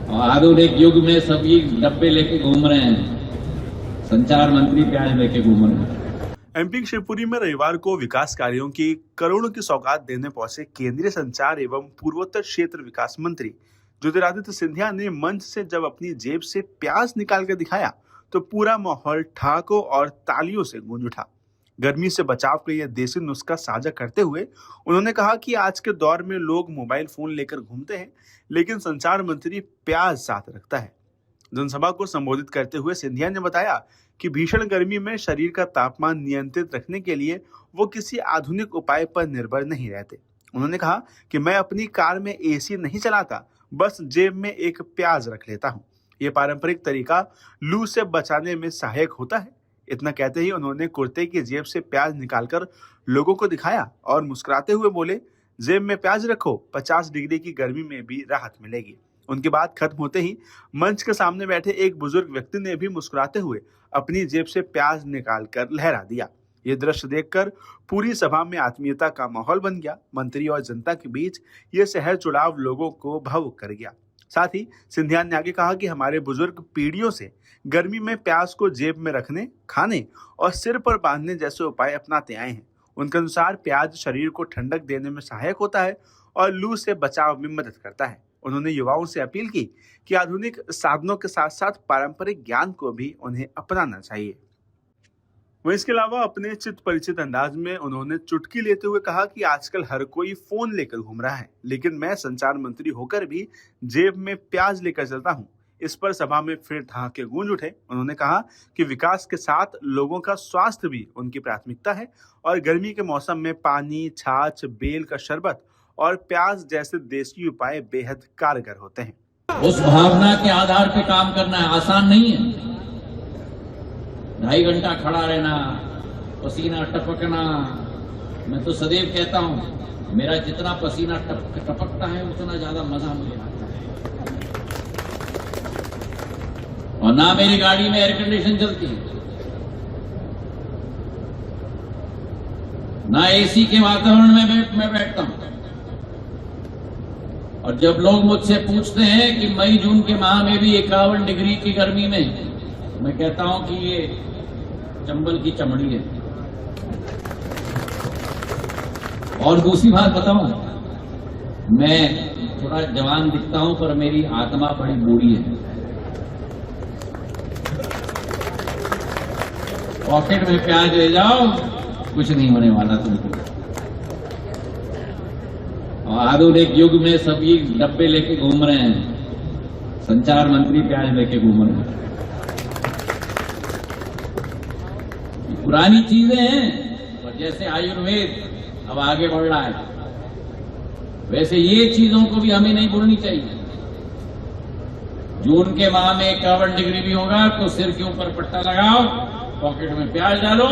और आधुनिक युग में सभी डब्बे लेके घूम रहे हैं, संचार मंत्री प्याज लेके घूम रहे हैं। एमपी शिवपुरी में रविवार को विकास कार्यों की करोड़ों की सौगात देने पहुंचे केंद्रीय संचार एवं पूर्वोत्तर क्षेत्र विकास मंत्री ज्योतिरादित्य सिंधिया ने मंच से जब अपनी जेब से प्याज निकाल कर दिखाया तो पूरा माहौल ठहाकों और तालियों से गूंज उठा। गर्मी से बचाव का यह देसी नुस्खा साझा करते हुए उन्होंने कहा कि आज के दौर में लोग मोबाइल फोन लेकर घूमते हैं, लेकिन संचार मंत्री प्याज साथ रखता है। जनसभा को संबोधित करते हुए सिंधिया ने बताया कि भीषण गर्मी में शरीर का तापमान नियंत्रित रखने के लिए वो किसी आधुनिक उपाय पर निर्भर नहीं रहते। उन्होंने कहा कि मैं अपनी कार में एसी नहीं चलाता, बस जेब में एक प्याज रख लेता हूँ। ये पारंपरिक तरीका लू से बचाने में सहायक होता है। इतना कहते ही उन्होंने कुर्ते की जेब से प्याज निकालकर लोगों को दिखाया और मुस्कुराते हुए बोले, जेब में प्याज रखो, 50 डिग्री की गर्मी में भी राहत मिलेगी। उनकी बात खत्म होते ही मंच के सामने बैठे एक बुजुर्ग व्यक्ति ने भी मुस्कुराते हुए अपनी जेब से प्याज निकालकर लहरा दिया। ये दृश्य देखकर पूरी सभा में आत्मीयता का माहौल बन गया। मंत्री और जनता के बीच ये सहज जुड़ाव लोगों को भावुक कर गया। साथ ही सिंधिया ने आगे कहा कि हमारे बुजुर्ग पीढ़ियों से गर्मी में प्याज को जेब में रखने, खाने और सिर पर बांधने जैसे उपाय अपनाते आए हैं। उनके अनुसार प्याज शरीर को ठंडक देने में सहायक होता है और लू से बचाव में मदद करता है। उन्होंने युवाओं से अपील की कि आधुनिक साधनों के साथ साथ पारंपरिक ज्ञान को भी उन्हें अपनाना चाहिए। वहीं इसके अलावा अपने चित परिचित अंदाज में उन्होंने चुटकी लेते हुए कहा कि आजकल हर कोई फोन लेकर घूम रहा है, लेकिन मैं संचार मंत्री होकर भी जेब में प्याज लेकर चलता हूं। इस पर सभा में फिर ठहाके गूंज उठे। उन्होंने कहा कि विकास के साथ लोगों का स्वास्थ्य भी उनकी प्राथमिकता है और गर्मी के मौसम में पानी, छाछ, बेल का शरबत और प्याज जैसे देसी उपाय बेहद कारगर होते हैं। उस भावना के आधार पे काम करना है, आसान नहीं है। 2.5 घंटा खड़ा रहना, पसीना टपकना। मैं तो सदैव कहता हूं, मेरा जितना पसीना टपकता है उतना ज्यादा मजा मुझे आता है। और ना मेरी गाड़ी में एयर कंडीशन चलती है, ना एसी के वातावरण में मैं बैठता हूं। और जब लोग मुझसे पूछते हैं कि मई जून के माह में भी 51 डिग्री की गर्मी में, मैं कहता हूं कि ये चंबल की चमड़ी है। और दूसरी बात बताऊं, मैं थोड़ा जवान दिखता हूं पर मेरी आत्मा बड़ी बूढ़ी है। पॉकेट में प्याज ले जाओ, कुछ नहीं होने वाला तुमको। और आधुनिक युग में सभी डब्बे लेके घूम रहे हैं, संचार मंत्री प्याज लेके घूम रहे हैं। पुरानी चीजें हैं, पर जैसे आयुर्वेद अब आगे बढ़ रहा है, वैसे ये चीजों को भी हमें नहीं भूलनी चाहिए। जून के माह में 51 डिग्री भी होगा तो सिर के ऊपर पट्टा लगाओ, पॉकेट में प्याज डालो,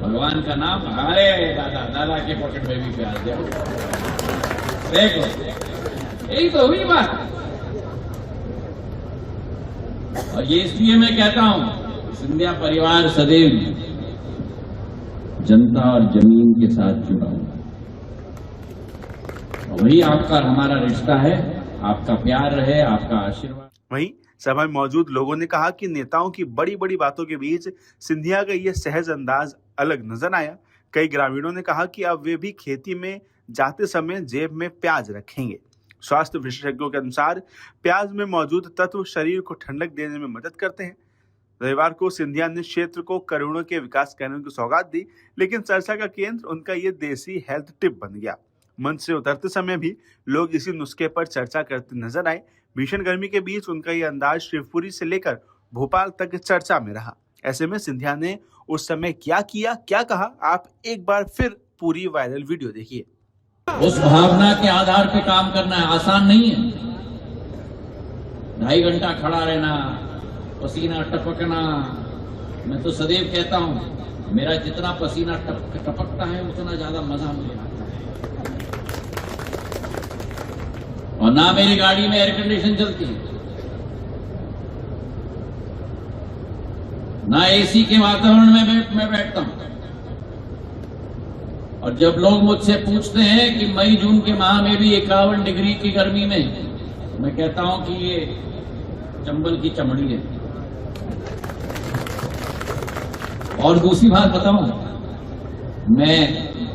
भगवान का नाम, अरे दादा के पॉकेट में भी प्याज डालो। देखो, यही तो हुई बात। और ये इसलिए मैं कहता हूं, सिंधिया परिवार सदैव जनता और जमीन के साथ जुड़ा हुआ, वही आपका हमारा रिश्ता है। आपका प्यार रहे, आपका आशीर्वाद। वहीं सभा में मौजूद लोगों ने कहा कि नेताओं की बड़ी बड़ी बातों के बीच सिंधिया का यह सहज अंदाज अलग नजर आया। कई ग्रामीणों ने कहा कि अब वे भी खेती में जाते समय जेब में प्याज रखेंगे। स्वास्थ्य विशेषज्ञों के अनुसार प्याज में मौजूद तत्व शरीर को ठंडक देने में मदद करते हैं। रविवार को सिंधिया ने क्षेत्र को करोड़ों के विकास कार्यों की सौगात दी, लेकिन चर्चा का केंद्र उनका ये देसी हेल्थ टिप बन गया। मंच से उतरते समय भी लोग इसी नुस्खे पर चर्चा करते नजर आए। भीषण गर्मी के बीच उनका ये अंदाज शिवपुरी से लेकर भोपाल तक चर्चा में रहा। ऐसे में सिंधिया ने उस समय क्या किया, क्या कहा, आप एक बार फिर पूरी वायरल वीडियो देखिए। उस भावना के आधार पे काम करना है, आसान नहीं है। 2.5 घंटा खड़ा रहना, पसीना टपकना। मैं तो सदैव कहता हूं, मेरा जितना पसीना टपकता है उतना ज्यादा मजा मुझे आता है। और ना मेरी गाड़ी में एयर कंडीशन चलती है, ना एसी के वातावरण में मैं बैठता हूं। और जब लोग मुझसे पूछते हैं कि मई जून के माह में भी 51 डिग्री की गर्मी में, मैं कहता हूं कि ये चंबल की चमड़ी है। और दूसरी बात बताऊं, मैं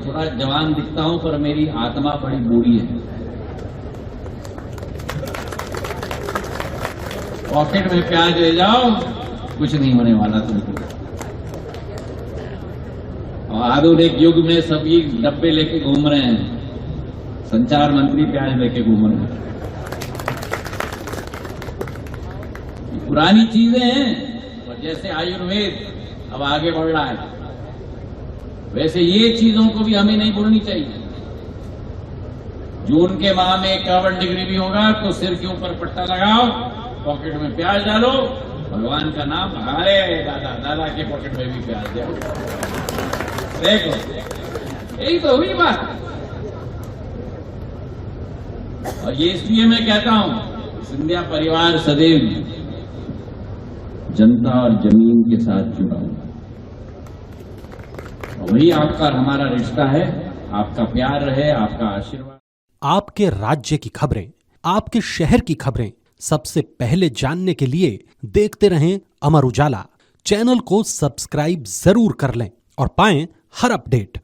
थोड़ा जवान दिखता हूं पर मेरी आत्मा बड़ी बूढ़ी है। पॉकेट में प्याज ले जाओ, कुछ नहीं होने वाला तुमको। और आधुनिक युग में सभी डब्बे लेके घूम रहे हैं, संचार मंत्री प्याज लेके घूम रहे हैं। पुरानी चीजें हैं, और जैसे आयुर्वेद अब आगे बढ़ रहा है, वैसे ये चीजों को भी हमें नहीं भूलनी चाहिए। जून के माह में 51 डिग्री भी होगा तो सिर के ऊपर पट्टा लगाओ, पॉकेट में प्याज डालो, भगवान का नाम, अरे दादा दादा के पॉकेट में भी प्याज दो। देखो, यही तो हुई बात। और ये इसलिए मैं कहता हूं, सिंधिया परिवार सदैव जनता और जमीन के साथ जुड़ा हुआ, वही आपका और हमारा रिश्ता है। आपका प्यार रहे, आपका आशीर्वाद। आपके राज्य की खबरें, आपके शहर की खबरें सबसे पहले जानने के लिए देखते रहें अमर उजाला। चैनल को सब्सक्राइब जरूर कर लें और पाएं हर अपडेट।